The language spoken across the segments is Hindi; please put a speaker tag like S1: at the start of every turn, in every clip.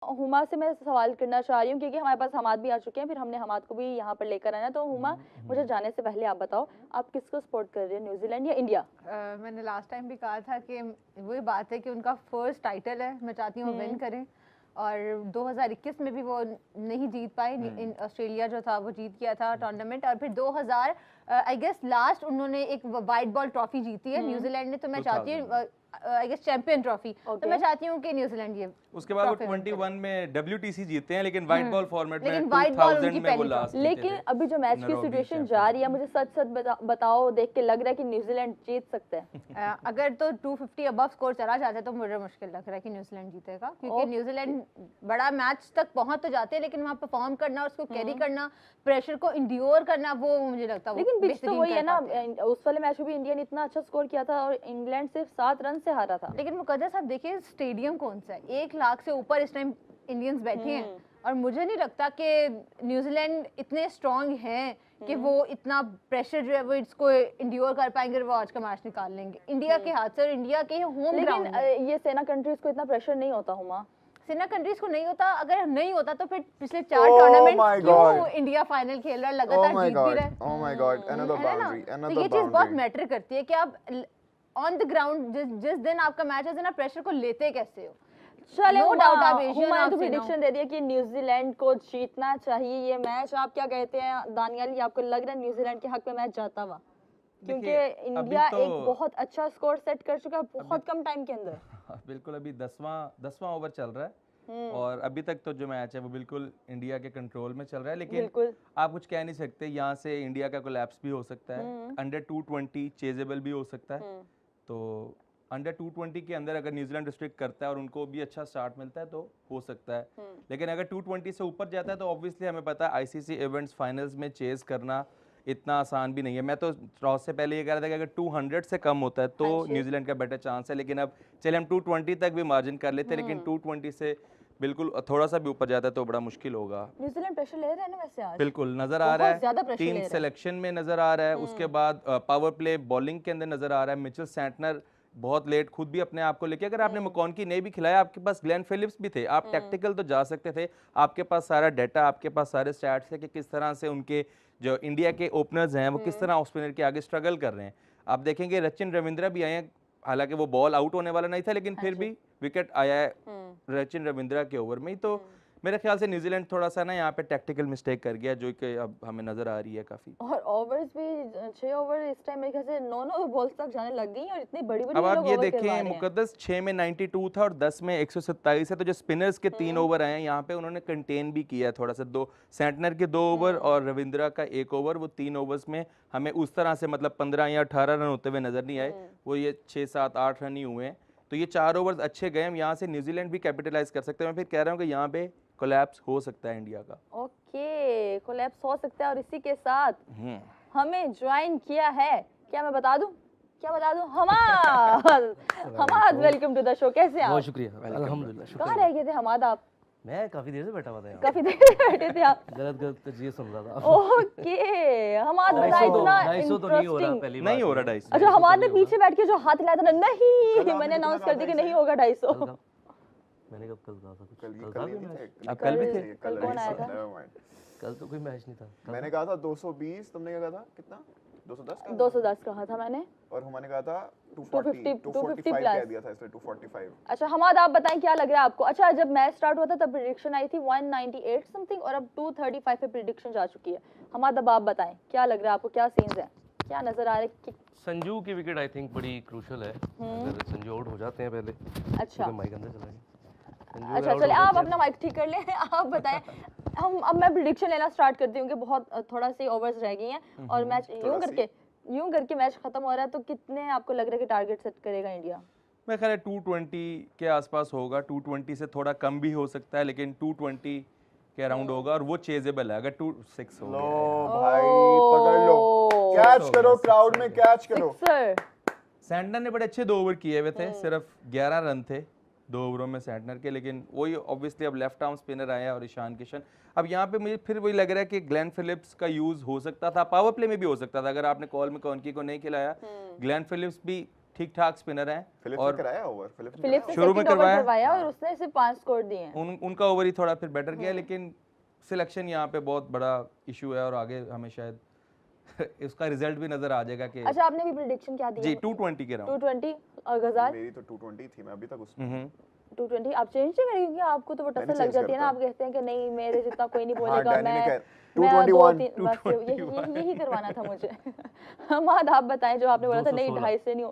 S1: हुमा से मैं सवाल करना चाह रही हूँ क्योंकि हमारे पास हमाद भी आ चुके हैं, फिर हमने हमाद को भी यहाँ पर लेकर आना। तो हुमा, मुझे जाने से पहले आप बताओ, आप किसको सपोर्ट कर रहे हैं, न्यूजीलैंड या इंडिया?
S2: मैंने लास्ट टाइम भी कहा था कि वही बात है कि उनका फर्स्ट टाइटल है, मैं चाहती हूँ विन करें। और 2021 में भी वो नहीं जीत पाए, ऑस्ट्रेलिया जो था वो जीत गया था टूर्नामेंट। और फिर 2000 आई गेस लास्ट उन्होंने एक वाइट बॉल ट्रॉफी जीती है न्यूजीलैंड ने। तो मैं चाहती हूँ आई गेस चैंपियन ट्रॉफी, तो मैं चाहती हूँ कि न्यूजीलैंड ये
S3: उसके बाद वो 21 में WTC जीते हैं, लेकिन वाइट बॉल फॉर्मेट में
S2: 2000
S3: में वो लास्ट।
S1: लेकिन अभी जो मैच की सिचुएशन जा रही है, मुझे सच सच बताओ, देख के लग रहा है कि न्यूजीलैंड जीत सकते हैं।
S2: अगर तो 250 अबव स्कोर चला जाता है तो मुझे मुश्किल लग रहा है कि न्यूजीलैंड जीतेगा, क्योंकि न्यूजीलैंड बड़ा मैच तक पहुंच तो जाते हैं, लेकिन वहाँ परफॉर्म करना, उसको कैरी करना, प्रेशर को इंड्योर करना, वो मुझे लगता है।
S1: लेकिन बीच तो वही है ना, उस वाले मैच में भी इंडिया ने इतना अच्छा स्कोर किया था और इंग्लैंड सिर्फ 7 रन से हारा था।
S2: लेकिन मुकद्दस साहब देखिए स्टेडियम कौन सा है, 1 लाख से ऊपर इस टाइम इंडियंस बैठे हैं, और मुझे नहीं लगता कि न्यूजीलैंड इतने स्ट्रांग हैं कि वो इतना प्रेशर जो है वो इसको इंड्योर कर पाएंगे और वो आज का मैच निकाल लेंगे। इंडिया के हाथ से, इंडिया के होम ग्राउंड।
S1: लेकिन ये सेना कंट्रीज को इतना प्रेशर नहीं होता हुमा,
S2: सेना कंट्रीज को नहीं होता। अगर नहीं होता तो फिर पिछले 4 टूर्नामेंट क्यों इंडिया फाइनल खेल रहा है, लगातार जीत भी रहा है।
S4: Oh my God, another boundary, another
S2: तो ये चीज बहुत मैटर करती है कि आप ऑन द ग्राउंड जिस दिन आपका मैच है ना, प्रेशर को लेते कैसे हो।
S1: चले नो डाउट आप हुमा ने तो प्रेडिक्शन दे दिया कि न्यूजीलैंड को जीतना चाहिए ये मैच। आप क्या कहते हैं दानियाल, आपको लग रहा है न्यूजीलैंड के हक में मैच जाता हुआ? क्योंकि इंडिया एक बहुत अच्छा स्कोर सेट कर चुका है बहुत कम टाइम के अंदर।
S3: बिल्कुल, अभी 10वां ओवर चल रहा है और अभी तक तो जो मैच है वो बिल्कुल इंडिया के कंट्रोल में चल रहा है, लेकिन आप कुछ कह नहीं सकते, यहाँ से इंडिया का कोलैप्स भी हो सकता है। अंडर 220 चेजेबल भी हो सकता है, तो अंडर 220 के अंदर अगर न्यूजीलैंड रिस्ट्रिक्ट करता है और उनको भी अच्छा स्टार्ट मिलता है तो हो सकता है। लेकिन अगर 220 से ऊपर जाता है तो ऑब्वियसली हमें पता है ICC इवेंट्स फाइनल्स में चेज करना इतना आसान भी नहीं है। मैं तो टॉस से पहले ये कह रहा था कि अगर 200 से कम होता है तो न्यूजीलैंड का बेटर चांस है, लेकिन अब चले हम 220 तक भी मार्जिन कर लेते हैं, लेकिन 220 से बिल्कुल थोड़ा सा भी ऊपर जाता है तो बड़ा मुश्किल होगा।
S1: न्यूजीलैंड प्रेशर ले रहा है ना वैसे आज,
S3: बिल्कुल नजर आ रहा है, टीम सिलेक्शन में नजर आ रहा है, उसके बाद पावर प्ले बॉलिंग के अंदर नजर आ रहा है। मिचेल सैंटनर बहुत लेट खुद भी अपने आप को लेके, अगर आपने मकॉनकी नहीं भी खिलाया, आपके पास ग्लेन फिलिप्स भी थे, आप टैक्टिकल तो जा सकते थे, आपके पास सारा डाटा, आपके पास सारे स्टैट्स है कि किस तरह से उनके जो इंडिया के ओपनर्स हैं वो किस तरह ऑफ स्पिनर के आगे स्ट्रगल कर रहे हैं। आप देखेंगे रचिन रविंद्रा भी आए हैं, हालांकि वो बॉल आउट होने वाला नहीं था, लेकिन फिर भी विकेट आया है रचिन रविंद्रा के ओवर में ही। तो मेरे ख्याल से न्यूजीलैंड थोड़ा सा ना यहाँ पे टैक्टिकल मिस्टेक कर गया, जो कि अब हमें नजर आ रही है काफी।
S1: और ओवर्स भी 6 ओवर इस टाइम मेरे ख्याल से 9 बॉल्स तक जाने लग गई और इतनी बड़ी-बड़ी।
S3: अब आप ये देखें मुकद्दस 6 में 92 था और 10 में 127 है, तो जो स्पिनर्स के 3 ओवर आए हैं यहाँ पे उन्होंने कंटेन भी किया है थोड़ा सा। 2 सैंटनर के 2 ओवर और रविंद्रा का 1 ओवर, वो 3 ओवर्स में हमें उस तरह से मतलब 15 या 18 रन होते हुए नजर नहीं आए, वो ये 6, 7, 8 रन ही हुए हैं। तो ये 4 ओवर्स अच्छे गए, हम यहाँ से न्यूजीलैंड भी कैपिटलाइज कर सकते हैं। मैं फिर कह रहा हूँ कि यहाँ पे कोलैप्स हो सकता है इंडिया का।
S1: ओके, कोलैप्स हो सकता है। और इसी के साथ हमें ज्वाइन किया है, क्या मैं बता दूं, क्या बता दूं, Hamad. Hamad welcome to the show, कैसे आप?
S5: बहुत शुक्रिया, अल्हम्दुलिल्लाह।
S1: कहाँ रह गए थे हमाद आप?
S5: मैं काफी देर से बैठा हुआ था यहाँ।
S1: काफी देर से बैठे थे आप?
S5: गलत चीजें सुन रहा था।
S1: ओके, हमाद बता इतना
S5: 250 तो नहीं हो रहा, पहली बार
S3: नहीं हो रहा 250।
S1: अच्छा, हमाद ने पीछे बैठ के जो हाथ हिलाया था ना, नहीं मैंने अनाउंस कर दिया कि नहीं होगा 250।
S5: मैंने कब कल कहा था कुछ?
S4: कल भी थे,
S1: कल कौन आया था?
S5: कल तो कोई मैच नहीं था।
S4: मैंने कहा था 220, तुमने क्या कहा था, कितना? 210
S1: 210 कहा था मैंने,
S4: और हमने कहा था
S1: 250
S4: 245 कह दिया था, इसलिए 245।
S1: अच्छा हमाद आप बताएं क्या लग रहा है आपको? अच्छा, जब मैच स्टार्ट हुआ था तब प्रेडिक्शन आई थी 198 समथिंग और अब 235 पे प्रेडिक्शन जा चुकी है। हमाद अब आप बताएं क्या लग रहा है आपको, क्या सीन्स हैं, क्या नजर आ रहा है कि
S5: संजू की विकेट आई थिंक बड़ी क्रूशियल है। अगर संजू आउट हो जाते हैं पहले,
S1: अच्छा
S5: तो माइक अंदर चला गया।
S1: अच्छा चलिए आप अपना माइक ठीक कर लें, आप बताएं। अब मैं प्रेडिक्शन लेना स्टार्ट करती हूँ कि बहुत थोड़ा सी ओवर्स रह गई हैं और मैच यूं करके मैच खत्म हो रहा है, तो कितने आपको लग रहा है कि टारगेट सेट करेगा इंडिया?
S3: मैं ख्याल है 220 के आसपास होगा, 220 से थोड़ा कम भी हो सकता है, लेकिन 220 के अराउंड होगा और वो चेजेबल है। अगर 26 हो
S4: गया भाई, पकड़ लो, कैच करो, क्राउड में कैच करो।
S3: सैंटनर ने बड़े अच्छे 2 ओवर किए हुए थे, सिर्फ 11 रन थे 2 ओवरों में सैंटनर के, लेकिन वही ऑब्वियसली अब लेफ्ट आर्म स्पिनर आया और ईशान किशन। अब यहाँ पे मुझे फिर वही लग रहा है कि ग्लेन फिलिप्स का यूज हो सकता था, पावर प्ले में भी हो सकता था। अगर आपने कॉल में कॉन्की को नहीं खिलाया, ग्लेन फिलिप्स भी ठीक ठाक स्पिनर हैं
S4: फिलिप्स
S3: और
S4: ने कराया ओवर, फिलिप्स ने
S1: फिलिप्स ने
S3: शुरू में
S1: सेकंड ओवर
S3: करवाया।
S1: करवाया और उसने सिर्फ 5 स्कोर दिए हैं।
S3: उनका ओवर ही थोड़ा फिर बेटर किया, लेकिन सिलेक्शन यहाँ पे बहुत बड़ा इशू है और आगे हमें शायद इसका रिजल्ट भी नजर आ जाएगा कि
S1: अच्छा, आपने भी प्रेडिक्शन क्या दी
S3: जी
S1: है?
S3: 220 के राउंड
S1: 220 और गजाल
S4: मेरी तो 220 थी, मैं अभी तक उसमें
S1: 220। आप चेंज नहीं करेंगे क्योंकि आपको तो वो
S4: मैंने
S1: टसल लग
S4: change
S1: जाती है ना,
S4: करता।
S1: आप कहते हैं कि नहीं मेरे जितना कोई नहीं
S4: हाँ,
S1: बोलेगा,
S4: डैनी ने
S1: मैं
S4: कहा,
S1: मैं
S4: 221,
S1: 2-3 बस यही करवाना था मुझे। हमाद आप बताएं, जो आपने बोला था नहीं 250 नहीं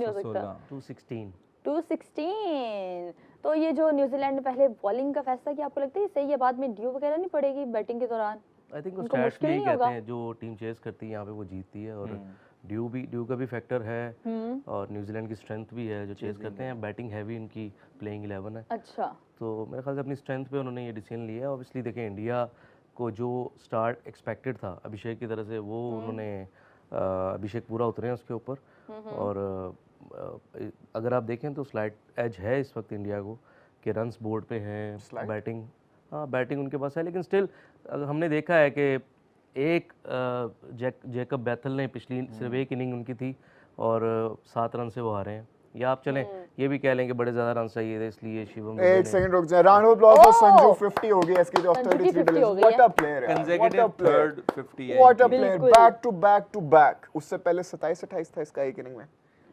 S1: हो सकता।
S5: 216
S1: 216। तो ये जो न्यूजीलैंड ने पहले बॉलिंग का फैसला किया, आपको लगता है सही है, बाद में ड्यू वगैरह नहीं पड़ेगी बैटिंग के दौरान?
S5: आई थिंक वो
S1: उनको
S5: स्टैट्स
S1: मुश्किल
S5: भी
S1: नहीं
S5: कहते
S1: होगा?
S5: हैं जो टीम चेस करती है यहाँ पे वो जीतती है, और ड्यू का भी फैक्टर है, और न्यूजीलैंड की स्ट्रेंथ भी है जो चेस करते हैं, बैटिंग हैवी इनकी प्लेइंग 11 है,
S1: अच्छा,
S5: तो मेरे ख्याल से अपनी स्ट्रेंथ पे उन्होंने ये डिसीजन लिया है। ऑब्वियसली देखें इंडिया को जो स्टार्ट एक्सपेक्टेड था अभिषेक की तरह से, वो उन्होंने अभिषेक पूरा उतरे हैं उसके ऊपर, और अगर आप देखें तो स्लाइट एज है इस वक्त इंडिया को कि रन्स बोर्ड पे हैं, बैटिंग हाँ बैटिंग उनके पास है, लेकिन स्टिल हमने देखा है कि एक जैकब बैथल ने पिछली सिर्फ एक इनिंग उनकी थी और 7 रन से वो हारे हैं, या आप चलें ये भी कह लें कि बड़े ज़्यादा रन चाहिए थे इसलिए शिवम दुबे
S4: एक
S5: ने-
S4: सेकंड रुक जाए, round of applause for Sanju, 50 हो गई इसकी ऑफ
S1: संजू की
S4: 33
S1: 50 हो
S4: डिलीवरीज।
S1: गई
S4: व्हाट
S1: है।
S4: अ प्लेयर यार,
S3: कंसेक्यूटिव थर्ड 50 है।
S4: व्हाट अ प्लेयर,
S1: बिल्कुल।
S4: Back to back to back. उससे पहले 27 28 था इसका एक इनिंग में।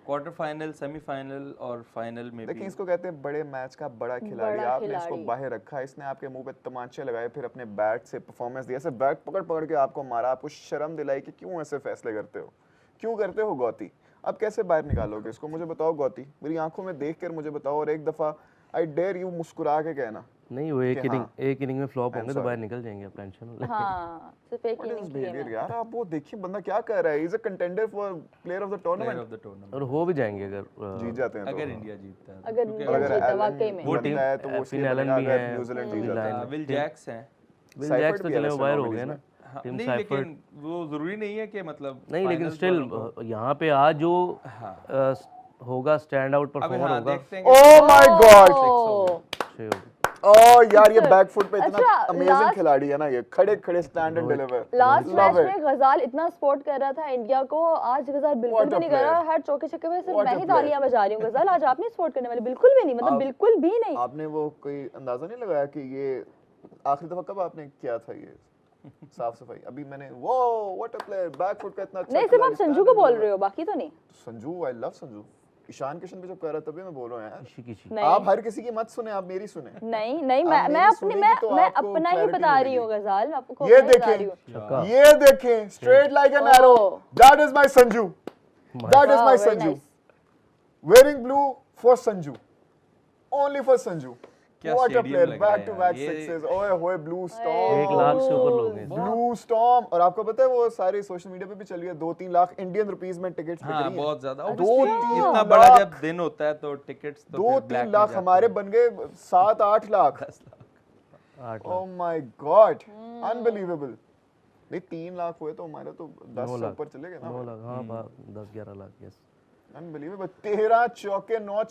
S3: क्वार्टर फाइनल, सेमीफाइनल और फाइनल में
S4: लेकिन
S3: भी
S4: इसको कहते हैं बड़े मैच का बड़ा खिलाड़ी।
S1: बड़ा
S4: आपने इसको
S1: खिलाड़ी।
S4: बाहर रखा, इसने आपके मुंह पे तमाचे लगाए, फिर अपने बैट से परफॉर्मेंस दिया, ऐसे बैट पकड़ पकड़ के आपको मारा, आपको शर्म दिलाई कि क्यों ऐसे फैसले करते हो, क्यों करते हो गौती? अब कैसे बाहर निकालोगे इसको, मुझे बताओ गौती, मेरी आंखों में देख कर मुझे बताओ, और एक दफा आई डेयर यू मुस्कुरा के कहना
S5: नहीं वो एक
S4: कि
S5: इनिंग
S4: हाँ,
S5: एक इनिंग में फ्लॉप होंगे तो
S4: sorry.
S5: बाहर निकल जाएंगे, आप टेंशन
S1: हाँ सिर्फ एक
S4: What is
S1: इनिंग
S4: this
S1: की है
S4: behavior
S1: मैं।
S4: यार? आप वो देखिए बंदा क्या कर रहा है, is a contender for player of the
S3: player
S4: tournament.
S3: Of the tournament
S5: और हो भी जाएंगे अगर
S4: जीत जाते हैं
S3: अगर
S4: तो
S3: इंडिया जीतता है
S1: अगर
S3: क्योंकि
S1: इंडिया
S4: अगर
S1: जीता
S4: एलन
S1: वाकई में।
S5: वो टीम
S4: बनता है तो वो
S5: फिन
S4: इसलिए
S5: एलन
S4: बनेगा
S5: भी
S4: अगर
S5: है,
S4: न्यूजीलैंड जीत
S5: विल
S4: जाता है।
S5: लाइन
S3: विल जैक्स हैं।
S5: विल
S4: साइफर्ट
S5: जैक्स तो
S4: भी है
S5: चले
S4: वैसे
S5: वायर हो
S4: नॉर्मलीज
S5: गए ना,
S4: में।
S3: हाँ,
S5: टीम
S3: नहीं
S5: साइफर्ट
S3: लेकिन वो जरूरी नहीं है कि मतलब
S5: नहीं, लेकिन
S3: finals
S5: स्टिल
S3: वालों को-
S5: यहाँ पे आज जो होगा स्टैंड आउट
S3: अभी
S5: परफॉर्मर
S3: हाँ
S5: होगा,
S3: देखते हैं
S4: ओह माय गॉड,
S5: अच्छे होगा।
S4: ओह यार ये बैक फुट पे इतना
S1: अच्छा,
S4: अमेजिंग
S1: last-
S4: खिलाड़ी है ना, ये खड़े खड़े stand and deliver.
S1: Last match
S4: Love it.
S1: में गजाल इतना सपोर्ट कर रहा था इंडिया को, आज गजाल बिल्कुल
S4: What
S1: भी
S4: a
S1: नहीं कर रहा,
S4: player.
S1: हर चौके छक्के पे सिर्फ
S4: What a
S1: मैं ही
S4: player.
S1: तालियां बजा रही हूँ। गजाल आज आपने सपोर्ट करने वाले बिल्कुल भी नहीं, मतलब
S4: आप-
S1: बिल्कुल भी नहीं।
S4: आपने वो कोई अंदाजा नहीं लगाया कि ये आखिरी दफा कब आपने किया था ये साफ सफाई? अभी मैंने वो what a player, back foot का इतना अच्छा
S1: नहीं सिर्फ आप
S4: खिलाड़ी,
S1: संजू
S4: stand
S1: को
S4: and
S1: बोल
S4: deliver।
S1: रहे हो, बाकी तो नहीं।
S4: Sanju, I love Sanju. ईशान किशन भी जब कर रहा तभी मैं बोल रहा हूँ यार,
S5: किसी किसी
S1: नहीं
S4: आप हर किसी की मत सुने, आप मेरी सुने।
S1: नहीं नहीं,
S4: आप
S1: मैं
S4: मेरी
S1: अपनी
S4: सुनेंगी तो
S1: मैं
S4: आपको
S1: अपना ही
S4: clarity
S1: बता रही
S4: मिलेगी।
S1: हूँ गजाल, मैं आपको
S4: ये
S1: अपना ही बता रही हूँ।
S5: छक्का।
S4: ये देखें, straight like an arrow,
S1: Oh.
S4: That is my Sanju, that is
S1: Wow,
S4: my
S1: very
S4: Sanju,
S1: nice.
S4: wearing blue for Sanju, only for Sanju.
S3: क्या
S4: What a
S3: stadium
S4: player,
S3: लग रहा है
S4: back to
S3: यार,
S4: back
S3: ये-
S4: sixes, ओए होए ब्लू
S5: 1
S4: स्टॉर्म,
S5: लाख से ऊपर लोग हैं।
S4: Blue storm. और आपको पता है वो सारे सोशल मीडिया पे भी चल रही है, 2-3 लाख इंडियन रुपीस में टिकट्स बिक
S3: हाँ
S4: रही हैं।
S3: बहुत ज्यादा
S4: दो,
S3: Obviously,
S4: तीन
S3: इतना बड़ा
S4: लाख।
S3: जब दिन होता है तो टिकट्स तो फिर
S4: 2-3
S3: black में
S4: लाख
S3: जाते
S4: हमारे
S3: हैं।
S4: बन गए 7-8 lakh.
S5: 8
S4: oh my God, unbelievable. नहीं 3 लाख हुए तो हमारे तो 10
S5: 9
S4: से
S5: लाख
S4: ऊपर चले गए
S5: 9
S4: ना।
S5: लाख हाँ 10-11 लाख यस।
S4: अनबिलीवेबल, 13 चौके 9